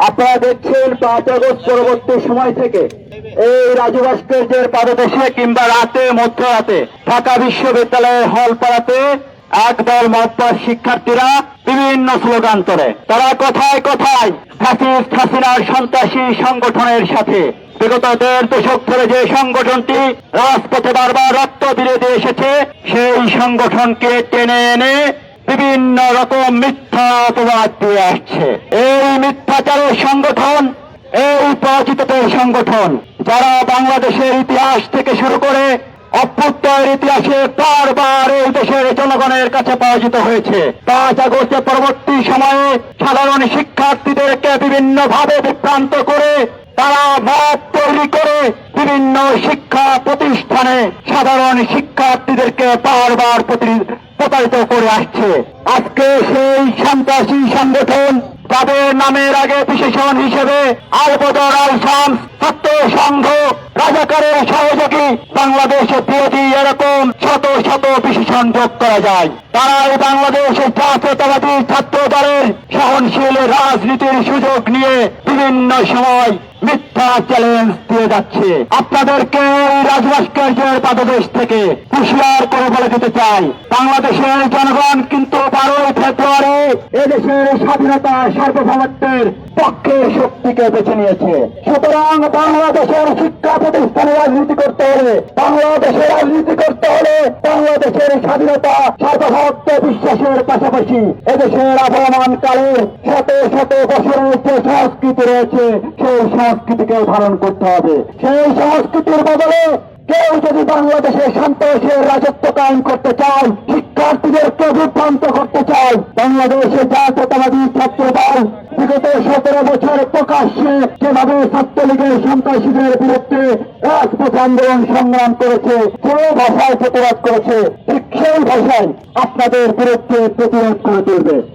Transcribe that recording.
আপনারা দেখছেন 5 আগস্ট পরবর্তী সময় থেকে এই রাজু ভাস্কর্যের পাদদেশে কিংবা রাতে মধ্যরাতে ঢাকা বিশ্ববিদ্যালয়ের হল পাড়াতে একদল মহব্বত শিক্ষার্থীরা বিভিন্ন স্লোগান তোলে। তারা কথায় কথায় ফ্যাসিস্ট হাসিনার সন্ত্রাসী সংগঠনের সাথে বিগত 1.5 দশক ধরে যে সংগঠনটি রাজপথে বারবার রক্ত বিরোধী এসেছে, সেই সংগঠনকে টেনে এনে বিভিন্ন রকম মিথ্যা অপবাদ দিয়ে আসছে। এই মিথ্যাচারের সংগঠন, এই পরাজিতদের সংগঠন, যারা বাংলাদেশের ইতিহাস থেকে শুরু করে অভ্যুত্থানের ইতিহাসে বারবার এই দেশের জনগণের কাছে পরাজিত হয়েছে। 5 আগস্টের পরবর্তী সময়ে সাধারণ শিক্ষার্থীদেরকে বিভিন্ন ভাবে বিভ্রান্ত করে তারা মত তৈরি করে বিভিন্ন শিক্ষা প্রতিষ্ঠানে সাধারণ শিক্ষার্থীদেরকে বারবার প্রতারিত করে আসছে। আজকে সেই সন্ত্রাসী সংগঠন যাদের নামের আগে বিশেষণ হিসেবে আল বদর আল শামস, ছাত্র সংঘ, রাজাকারের সহযোগী, বাংলাদেশে বিরোধী, এরকম শত শত বিশেষণ যোগ করা যায়। তারা এই বাংলাদেশের জাতীয়তাবাদী ছাত্র দলের সহনশীল রাজনীতির সুযোগ নিয়ে বিভিন্ন সময় মিথ্যা চ্যালেঞ্জ দিয়ে যাচ্ছে। আপনাদেরকে এই রাজু ভাস্কর্যের পাদদেশ থেকে হুঁশিয়ার করে বলে দিতে চাই, বাংলাদেশের জনগণ কিন্তু 12ই ফেব্রুয়ারি এদেশের স্বাধীনতা সার্বভৌমত্বের পক্ষে শক্তিকে বেছে নিয়েছে। সুতরাং বাংলাদেশের শিক্ষা প্রতিষ্ঠানে রাজনীতি করতে হলে, বাংলাদেশের রাজনীতি করতে হলে বাংলাদেশের স্বাধীনতা সার্বভৌমত্ব বিশ্বাসের পাশাপাশি এদেশের আবহমান কালের শত শত বছরের যে সংস্কৃতি রয়েছে সেই সংস্কৃতিকে ধারণ করতে হবে। সেই সংস্কৃতির বদলে কেউ যদি বাংলাদেশের সন্ত্রাসের রাজত্ব কায়েম করতে চায়, শিক্ষার্থীদেরকে বিভ্রান্ত করতে চায়, বাংলাদেশের জাতীয়তাবাদী ছাত্র দল বিগত 17 বছর প্রকাশ্যে যেভাবে ছাত্রলীগের সন্ত্রাসীদের বিরুদ্ধে রাজপথ আন্দোলন সংগ্রাম করেছে, যে ভাষায় প্রতিবাদ করেছে, ঠিক সেই ভাষায় আপনাদের বিরুদ্ধে প্রতিরোধ করে তুলবে।